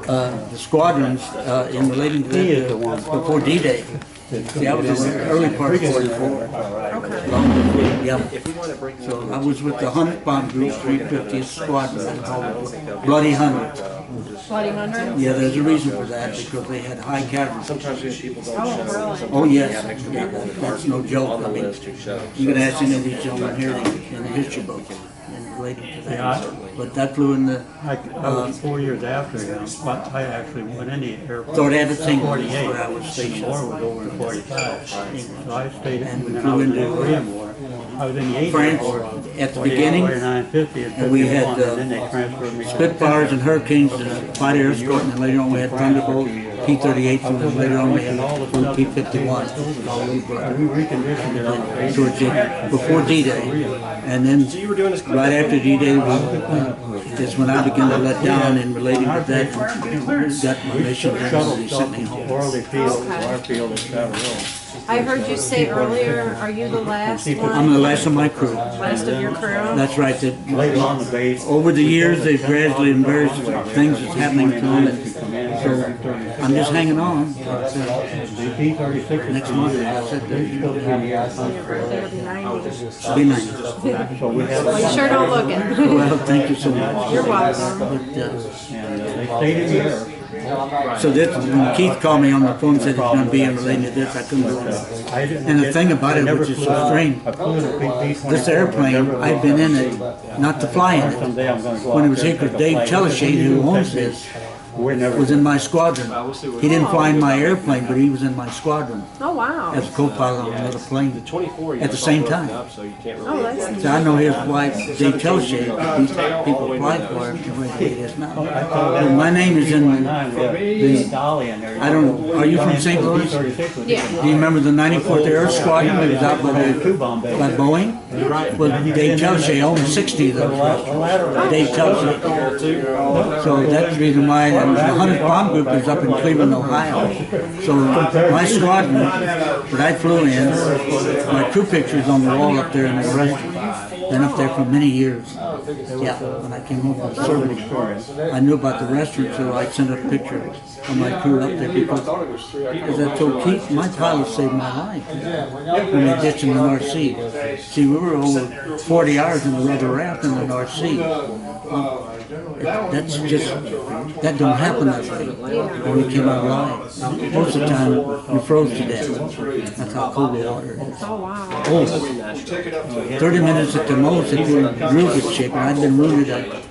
the squadrons in relating to that before D-Day. See, I was in the early part of 44. Yeah. So I was with the 100th Bomb Group, 350th Squadron, called Bloody 100. Bloody 100? Yeah, there's a reason for that, because they had high casualties. Oh, yes. Yeah, that's no joke. I mean, you can ask any of these gentlemen here in the history book related to that. But that flew in the... I was 4 years after him, but I actually went in the airplane. So they had a thing 48, where I was stationed. The war was over in 45. So I stayed in, And we and then flew I was in into the Korean War. I was in the 80s France War. at the beginning, 49, 50, and we had and then they transferred me to Spitfires and Hurricanes and a fighter escort, and then later on we had Thunderbolt, P-38s, and then later on we had one P-51. All those were reconditioned it on the base. towards the, before D-Day. And then right after D-Day is when I began to let down in relating to that, got my mission done, and they sent me home. Orley Field, our field at Savile. I heard you say earlier, are you the last I'm one? the last of my crew. Last of your crew? That's right. That Later on the base. over the years, they've gradually, and various things that's happening to them, and so I'm just hanging on. The P-36 Next month, I said that Your birthday will be 90. it'll be nice. So we had Well, you sure don't look it. Well, thank you so much. You're welcome. But, they stayed in the air. so this, when Keith called me on the phone and said it's going to be in related to this, I couldn't believe it. And the thing about it, which is so strange, this airplane, I've been in it, not to fly in it, when it was here, because Dave Teleshade, who owns this, was in my squadron. He didn't fly in my airplane, but he was in my squadron Oh, wow. as a co-pilot on another plane at the same time. Oh, that's neat. So I know his wife, Dave Teleshade, these people applied for him the way it is now. But my name is in the, I don't, are you from St. Louis? Yeah. Do you remember the 94th Air Squadron that was out by Boeing? Well, Dave Teleshade owned 60 of those. Dave Teleshade. So that's the reason why the 100th Bomb Group is up in Cleveland, Ohio. So my squadron that I flew in, my crew picture's on the wall up there in the restaurant. Been up there for many years. Yeah, when I came home from service, I knew about the restaurant, so I sent a picture of my crew up there because, as I told Keith, my pilot saved my life when they ditched in the North Sea. See, we were over 40 hours in the rubber raft in the North Sea. That's just, that don't happen that way when we came out alive. Most of the time, we froze to death. That's how cold the water is. Oh, wow. Oh, 30 minutes at the most if you're in real good shape. And I'd been wounded at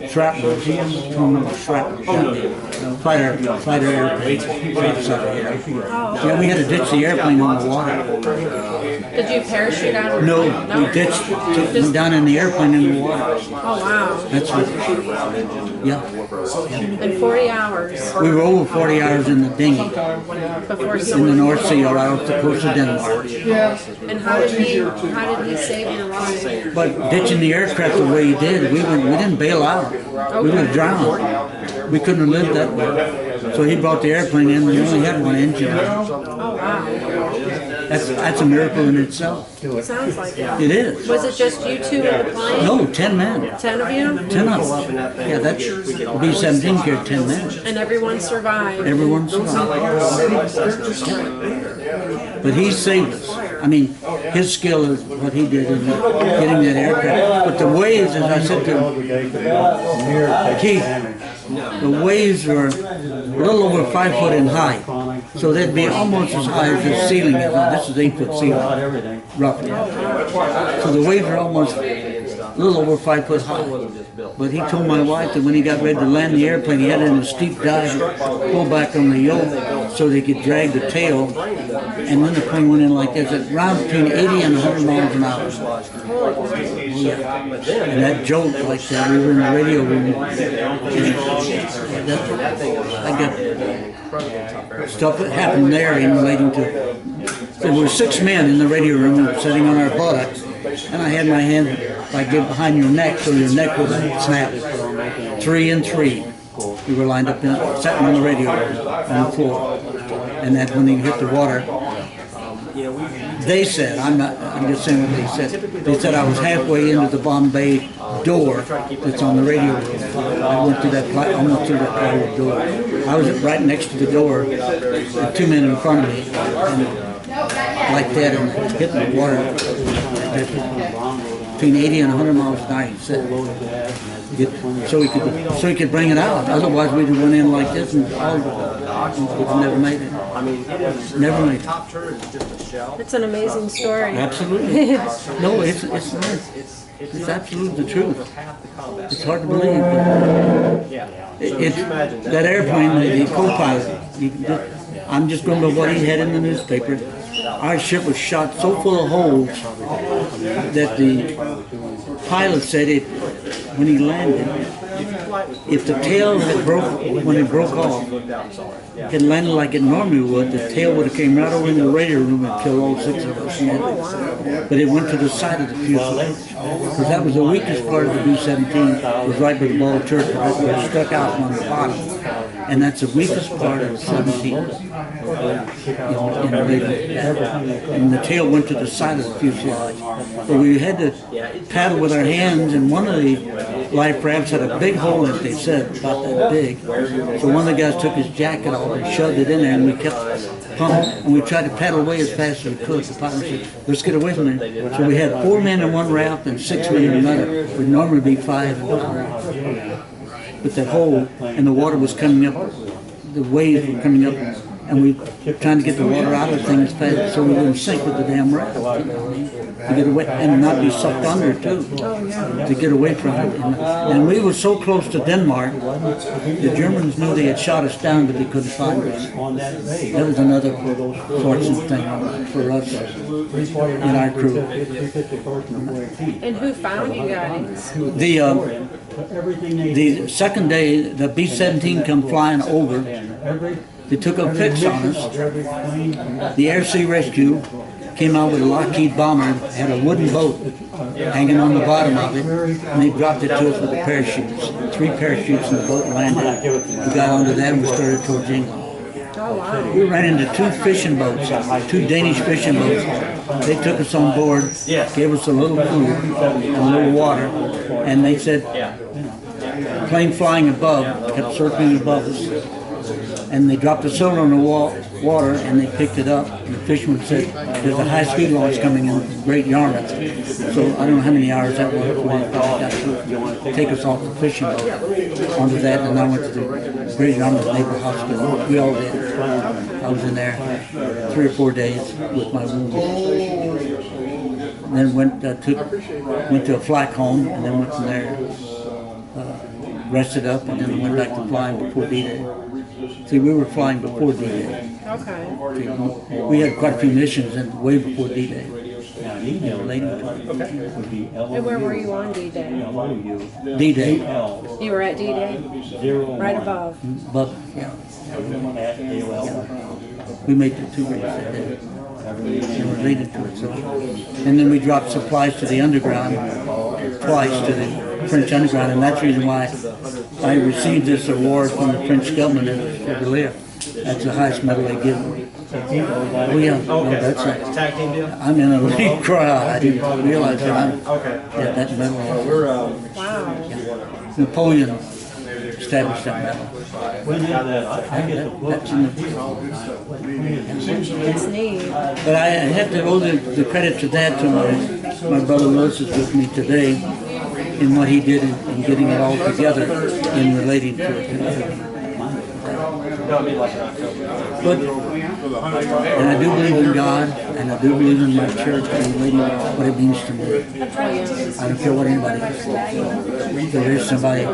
shrapnel, fighter airplane. Yeah, we had to ditch the airplane on the water. Did you parachute out? No, we ditched, went down in the airplane in the water. Oh, wow. That's what, yeah. In 40 hours We were over 40 hours in the dinghy before in the someone... North Sea or out off the coast of Denmark. And how did he save your life? But ditching the aircraft the way he did, we didn't bail out. We would have drowned. We couldn't have lived that way. So he brought the airplane in, we only had one engine. Oh, wow. That's a miracle in itself. Sounds like it. It is. Was it just you two in the plane? No, 10 men. 10 of you? 10 of us. Yeah, that's B-17 carried 10 men. And everyone survived? Everyone survived. But he saved us. I mean, his skill is what he did in getting that aircraft. But the waves, as I said to Keith, the waves were a little over 5 foot in height. So they'd be almost as high as the ceiling is. Now, this is 8 foot ceiling, roughly. So the waves are almost a little over 5 foot high. But he told my wife that when he got ready to land the airplane, he had it in a steep dive, pull back on the yoke so they could drag the tail. And then the plane went in like this, at around between 80 and 100 miles an hour. Yeah. And that jolt like that, we were in the radio room. I got stuff that happened there in relating to, there were 6 men in the radio room sitting on our buttocks, and I had my hand like behind your neck so your neck would snap. 3 and 3. We were lined up, sitting on the radio on the floor, and that when they hit the water, they said, I'm just saying what they said. They said I was halfway into the bomb bay door that's on the radio room. I went through that, almost through that plywood door. I was right next to the door, the two men in front of me, and like that, and hitting the water between 80 and 100 miles an hour, he said. So he could bring it out. Otherwise, we'd have went in like this and all we'd never made it. Never made it. It's an amazing story. Absolutely. No, it's absolutely the truth. It's hard to believe, but that airplane, the co-pilot, I'm just going by what he had in the newspaper. Our ship was shot so full of holes that the pilot said when he landed, if the tail had when it broke off, had landed like it normally would, the tail would have came right over in the radio room and killed all 6 of us. But it went to the side of the fuselage. Because that was the weakest part of the B-17, was right by the ball turret that was stuck out on the bottom. And that's the weakest part of the 17. And the tail went to the side of the fuselage. But we had to paddle with our hands, and one of the life rafts had a big hole in it, they said, about that big. So one of the guys took his jacket off and shoved it in there, and we kept pumping, and we tried to paddle away as fast as we could. The pilot said, let's get away from it. So we had 4 men in one raft and 6 men in another. We'd normally be 5 in one raft. But that hole, and the water was coming up, the waves were coming up, and we were trying to get the water out of the thing as fast so we wouldn't sink with the damn raft. To get away, and not be sucked under too, to get away from it. And we were so close to Denmark, the Germans knew they had shot us down, but they couldn't find us. That was another fortunate thing for us and our crew. And who found you guys? The second day, the B-17 come flying over. They took a fix on us. The Air Sea Rescue came out with a Lockheed bomber, had a wooden boat hanging on the bottom of it, and they dropped it to us with the parachutes. 3 parachutes in the boat landed. We got onto that and we started towards England. Oh, wow. We ran into 2 fishing boats, 2 Danish fishing boats. They took us on board, gave us a little food and a little water, and they said, plane flying above, kept circling above us. And they dropped the silver on the water, and they picked it up. And the fisherman said, there's a high-speed launch coming in Great Yarmouth. So I don't know how many hours that was. We got to take us off the fishing boat onto that, and I went to the Great Yarmouth Naval Hospital. We all did. I was in there 3 or 4 days with my wounds. And then went to a flak home, and then went from there, rested up, and then went back to flying before D-Day. See, we were flying before D-Day. Okay. See, we had quite a few missions and way before D-Day. And where were you on D-Day? D-Day. You were at D-Day? Right above? Above, yeah. We made the 2 races that day. And related to it, so. And then we dropped supplies to the underground, twice to the French underground, and that's the reason why I received this award from the French government for the lift. That's the highest medal they give me. Oh yeah, no, that's it. I'm in a elite crowd. I didn't realize that I had that medal. Wow. Yeah. Napoleon established that medal. That's in That's neat. But I have to owe the credit to that to my brother Lewis is with me today in what he did in getting it all together in relating to it. But, and I do believe in God, and I do believe in my church and relating what it means to me. I don't care what anybody is. There is somebody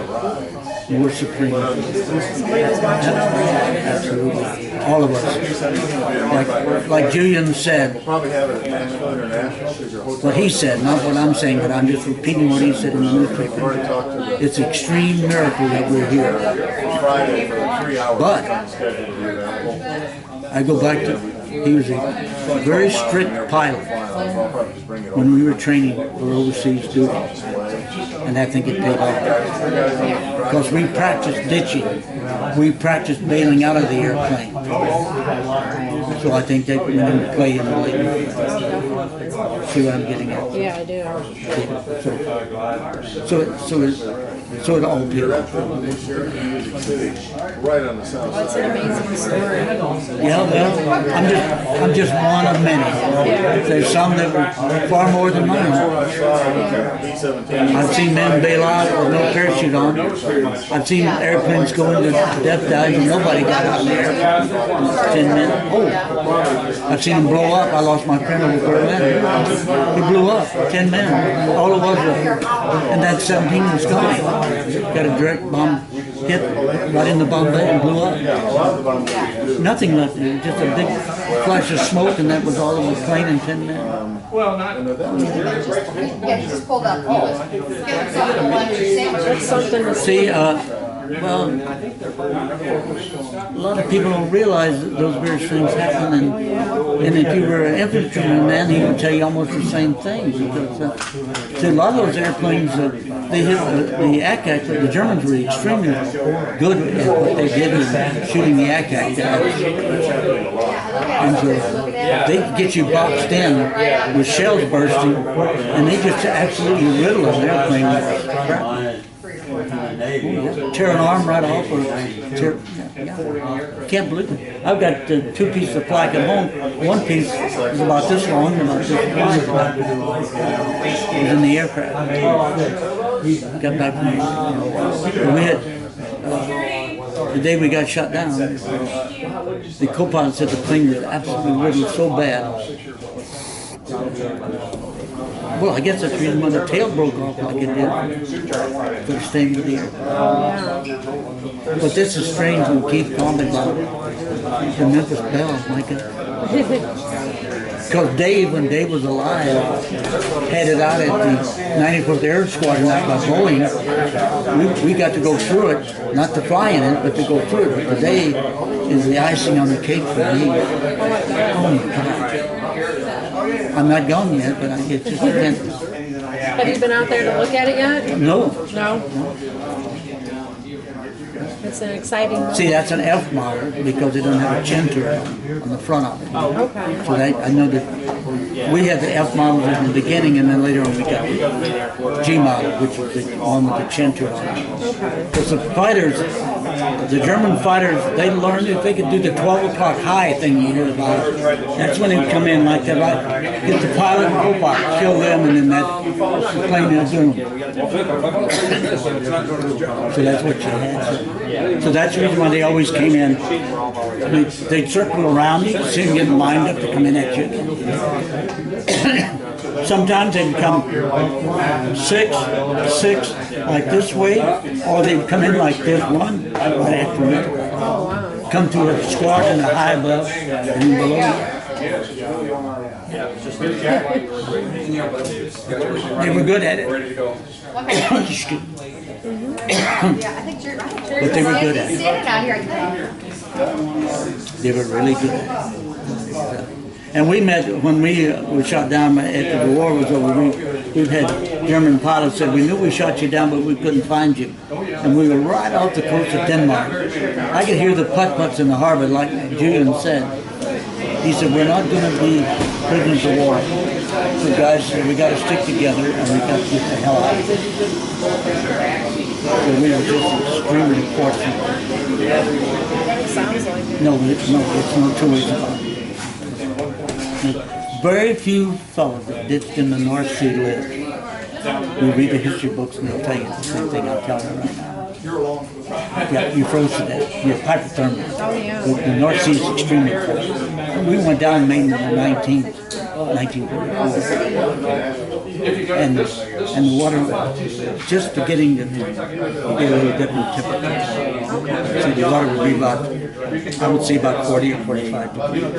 more supreme. Absolutely. All of us. Like Julian said, what he said, not what I'm saying, but I'm just repeating what he said in the newspaper. It's an extreme miracle that we're here. But I go back to, he was a very strict pilot when we were training for overseas duty. and I think it paid off. Because we practiced ditching, we practiced bailing out of the airplane. So I think that we didn't play in the late. See what I'm getting at? Yeah, I do. So it all paid off. Right on the south That's an amazing story. Yeah, well, I'm just one of many. There's some that were far more than mine. I've seen men bail out with no parachute on. I've seen airplanes go into death dives and nobody got out there. 10 men. Oh, I've seen them blow up. I lost my friend over Berlin. He blew up. 10 men. All of us were, and that 17 was gone. Got a direct bomb hit right in the bomb bay and blew up. Nothing left there, just a big flash of smoke, and that was all of the plane and 10 men. Yeah, he just pulled up. That's something to see. See, well, a lot of people don't realize that those various things happen, and if you were an infantryman, man, he would tell you almost the same things. Because, see, a lot of those airplanes, they hit the ACAC, the Germans were extremely good at what they did in shooting the ACAC down. And so they could get you boxed in with shells bursting, and they just absolutely riddle an airplane with crap. Tear an arm right off, or tear, can't believe it. I've got 2 pieces of plaque at home. One piece is about this long and about this wide. It was in the aircraft. Got back from we had, the day we got shot down, the co-pilot said the plane was absolutely riddled so bad. Well, I guess that's the reason why the tail broke off like it did for staying with the air. But this is strange when Keith commented about the Memphis Belle, my God. Because Dave, when Dave was alive, had it out at the 94th Air Squadron out by Boeing. We got to go through it, not to fly in it, but to go through it. But today is the icing on the cake for me. Oh my God. I'm not gone yet, but it's just can't. Have you been out there to look at it yet? No. No? It's an exciting... See, that's an F model because it doesn't have a chin turret on the front of it. Okay. So I know that we had the F models in the beginning, and then later on we got the G model, which was the one with the chin turret on it. Because the fighters, the German fighters, they learned if they could do the 12 o'clock high thing you hear about. That's when they'd come in like that, right? Get the pilot and co-pilot, kill them, and then that plane will do them. So that's what you had. So that's the reason why they always came in. They'd circle around you, see them getting lined up to come in at you. Sometimes they'd come six, like this way, or they'd come in like this, one, right after me. Come to a squadron, a high above, and below. They were good at it. But they were good at it. Standing out here, I think. They were really good at it. And we met when we were shot down after the war was over. We've had German pilots said, we knew we shot you down, but we couldn't find you. And we were right off the coast of Denmark. I could hear the putt-putts in the harbor, like Julian said. He said, we're not going to be prisoners of war. So guys said, we got to stick together and we got to get the hell out of here. So we were just extremely fortunate. Sounds like it. No, it's no 2 ways about it. Very few fellows that ditched in the North Sea lived. You read the history books and they'll tell you the same thing I'm telling you right now. Yeah, you froze to death. You're hypothermia. Oh, yeah. The North Sea is extremely cold. We went down May 19th, 1944. And the water, just to getting to get a little different temperature. So the water would be about, I would say about 40 or 45 degrees.